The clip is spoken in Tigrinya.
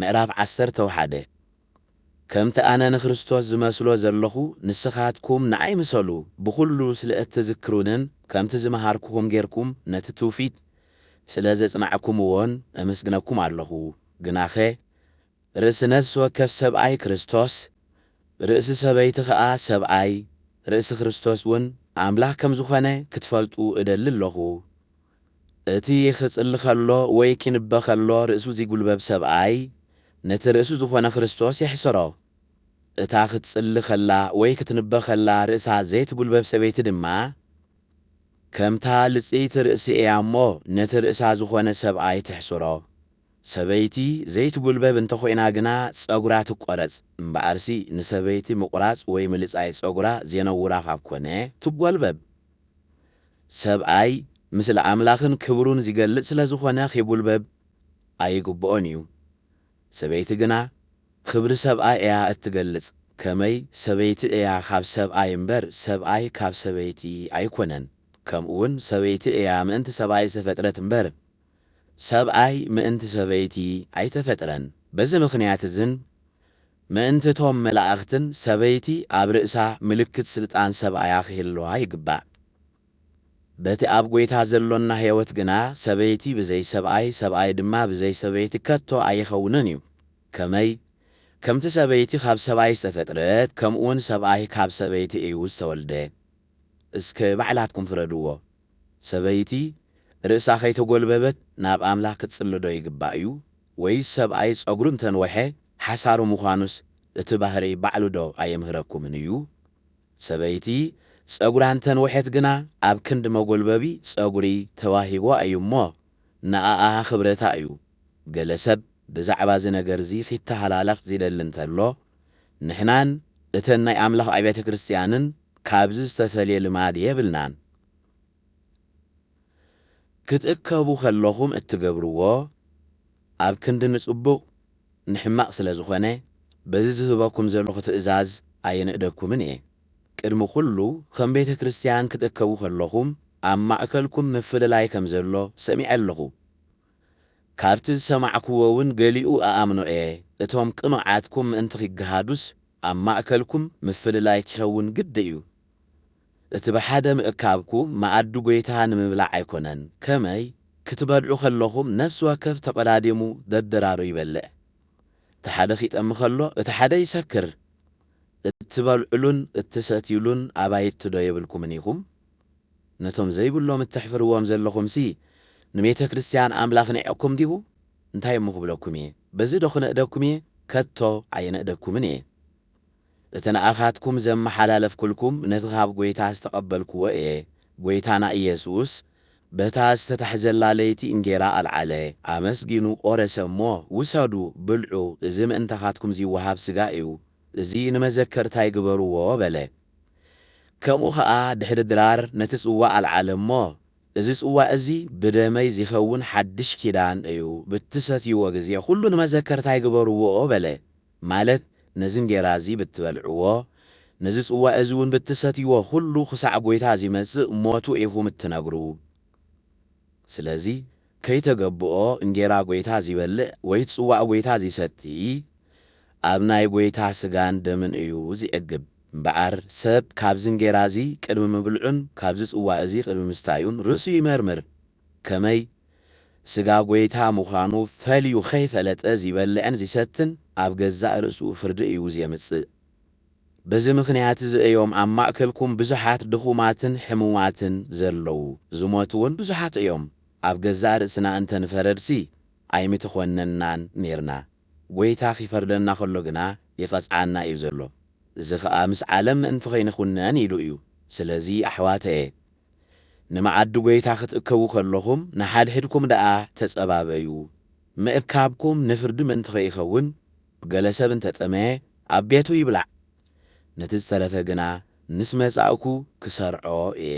ምዕራፍ 11 ከምቲ ኣነ ንክርስቶስ ዝመስሎ ዘለኹ ንስኻትኩም ንዓይ ምሰሉ ብኩሉ ስለ እትዝክሩንን ከምቲ ዝመሃርኩኹም ጌርኩም ነቲ ትውፊት ስለ ዘጽናዕኩም እውን ኣመስግነኩም ኣለኹ። ግናኸ ርእሲ ነፍሲ ወከፍ ሰብኣይ ክርስቶስ ርእሲ ሰበይቲ ከዓ ሰብኣይ ርእሲ ክርስቶስ እውን ኣምላኽ ከም ዝኾነ ክትፈልጡ እደሊ ኣለኹ። እቲ ክጽሊ ከሎ ወይ ኪንበ ከሎ ርእሱ ዘይጉልበብ ሰብኣይ ነቲ ርእሱ ዝኾነ ክርስቶስ የሕስሮ። እታ ክትጽሊ ከላ ወይ ክትንበ ከላ ርእሳ ዘይትጉልበብ ሰበይቲ ድማ ከምታ ልጽይቲ ርእሲ እያ እሞ ነቲ ርእሳ ዝኾነ ሰብኣይ ትሕስሮ። ሰበይቲ ዘይትጉልበብ እንተኾይና ግና ጸጉራ ትቈረጽ እምበኣርሲ ንሰበይቲ ምቑራጽ ወይ ምልጻይ ጸጉራ ዘነውራ ካብ ኮነ ትጐልበብ። ሰብኣይ ምስሊ ኣምላኽን ክብሩን ዝገልጽ ስለ ዝኾነ ኺጉልበብ ኣይግብኦን እዩ። ሰበይቲ ግና ክብሪ ሰብኣይ እያ እትገልጽ ከመይ ሰበይቲ እያ ካብ ሰብኣይ እምበር ሰብኣይ ካብ ሰበይቲ ኣይኮነን። ከምኡውን ሰበይቲ እያ ምእንቲ ሰብኣይ ዝተፈጥረት እምበር ሰብኣይ ምእንቲ ሰበይቲ ኣይተፈጥረን። በዚ ምኽንያት እዝን ምእንትቶም መላእኽትን ሰበይቲ ኣብ ርእሳ ምልክት ስልጣን ሰብኣያ ክህልዋ ይግባእ። በቲ ኣብ ጐይታ ዘሎና ሕይወት ግና ሰበይቲ ብዘይ ሰብኣይ ሰብኣይ ድማ ብዘይ ሰበይቲ ከቶ ኣይኸውንን እዩ። ከመይ ከምቲ ሰበይቲ ካብ ሰብኣይ ዝተፈጥረት ከምኡውን ሰብኣይ ካብ ሰበይቲ እዩ ዝተወልደ። እስከ ባዕላትኩም ፍረድዎ። ሰበይቲ ርእሳ ከይተጐልበበት ናብ ኣምላኽ ክትጽሊ ዶ ይግባእ እዩ? ወይስ ሰብኣይ ጸጉሩ እንተንወሐ ሓሳሩ ምዃኑስ እቲ ባህሪ ባዕሉ ዶ ኣየምህረኩምን እዩ? ሰበይቲ ጸጉራ እንተንወሐት ግና ኣብ ክንዲ መጐልበቢ ጸጉሪ ተዋሂቦ እዩ እሞ ንኣኣ ኽብረታ እዩ። ገለ ሰብ ብዛዕባ እዚ ነገር እዚ ኺተሃላለኽ ዝደሊ እንተሎ ንሕናን እተን ናይ ኣምላኽ ኣብያተ ክርስቲያንን ካብዚ ዝተፈልየ ልማድ የብልናን። ክትእከቡ ከለኹም እትገብርዎ ኣብ ክንዲ ንጽቡቕ ንሕማቕ ስለ ዝኾነ በዚ ዝህበኩም ዘለኹ ትእዛዝ ኣየንእደኩምን እየ። ቅድሚ ኩሉ ከም ቤተ ክርስቲያን ክትእከቡ ከለኹም ኣብ ማእከልኩም ምፍልላይ ከም ዘሎ ሰሚዐ ኣለኹ። ካብቲ ዝሰማዕክዎ እውን ገሊኡ ኣኣምኖ እየ። እቶም ቅኑዓትኩም ምእንቲ ኺገሃዱስ ኣብ ማእከልኩም ምፍልላይ ክኸውን ግድ እዩ። እቲ ብሓደ ምእካብኩም መኣዲ ጐይታ ንምብላዕ ኣይኮነን። ከመይ ክትበልዑ ከለኹም ነፍሲ ወከፍ ተቐዳዲሙ ደደራሩ ይበልዕ። እቲ ሓደ ኺጠሚ ከሎ እቲ ሓደ ይሰክር። እትበልዑሉን እትሰትዩሉን ኣባይቲ ዶ የብልኩምን ኢኹም? ነቶም ዘይብሎም እትሕፍርዎም ዘለኹምሲ ንቤተ ክርስቲያን ኣምላኽ ንዒዕኩም ዲሁ? እንታይ እሞ ክብለኩም እየ? በዚ ዶ ክነእደኩም እየ? ከቶ ኣይነእደኩምን እየ። እቲ ንኣኻትኩም ዘመሓላለፍኩልኩም ነቲ ካብ ጐይታ ዝተቐበልክዎ እየ። ጐይታና ኢየሱስ በታ ዝተታሕዘላ ለይቲ እንጌራ ኣልዓለ፣ ኣመስጊኑ ቖረሰ እሞ ውሰዱ ብልዑ፣ እዚ ምእንታኻትኩም ዝወሃብ ሥጋ እዩ፣ እዚ ንመዘከርታ ይግበርዎ በለ። ከምኡ ኸዓ ድሕሪ ድራር ነቲ ጽዋዕ ኣልዓለ እሞ እዚ ጽዋዕ እዚ ብደመይ ዝኸውን ሓድሽ ኪዳን እዩ፣ ብትሰትይዎ ጊዜ ኩሉ ንመዘከርታ ይግበርዎ በለ። ማለት ነዚ እንጌራ እዚ ብትበልዕዎ ነዚ ጽዋዕ እዚ እውን ብትሰትይዎ ኩሉ ክሳዕ ጐይታ ዚመጽእ ሞቱ ኢኹም እትነግሩ። ስለዚ ከይተገብኦ እንጌራ ጐይታ ዚበልዕ ወይ ጽዋዕ ጐይታ ዚሰቲ ኣብ ናይ ጐይታ ሥጋን ደምን እዩ ዚዕግብ። እምበኣር ሰብ ካብዚ እንጌራ እዚ ቅድሚ ምብልዑን ካብዚ ጽዋዕ እዚ ቅድሚ ምስታዩን ርእሱ ይመርምር። ከመይ ሥጋ ጐይታ ምዃኑ ፈልዩ ኸይፈለጠ ዚበልዕን ዚሰትን ኣብ ገዛእ ርእሱ ፍርዲ እዩ ዘምጽእ። በዚ ምኽንያት እዚ እዮም ኣብ ማእከልኩም ብዙሓት ድኹማትን ሕሙማትን ዘለዉ፣ ዝሞቱ እውን ብዙሓት እዮም። ኣብ ገዛእ ርእስና እንተ ንፈረድሲ ኣይምትኾነናን ነርና። ጐይታ ኺፈርደና ኸሎ ግና ይቐጽዓና እዩ ዘሎ። እዚ ኸዓ ምስ ዓለም ምእንቲ ኸይንኹነን ኢሉ እዩ። ስለዚ ኣሕዋተየ ንመዓዲ ጐይታ ክትእከቡ ከለኹም ንሓድሕድኩም ደኣ ተጸባበዩ። ምእካብኩም ንፍርዲ ምእንቲ ኸይኸውን ገለ ሰብ እንተጠመየ ኣብ ቤቱ ይብላዕ፣ ነቲ ዝተረፈ ግና ምስ መጻእኩ ክሰርዖ እየ።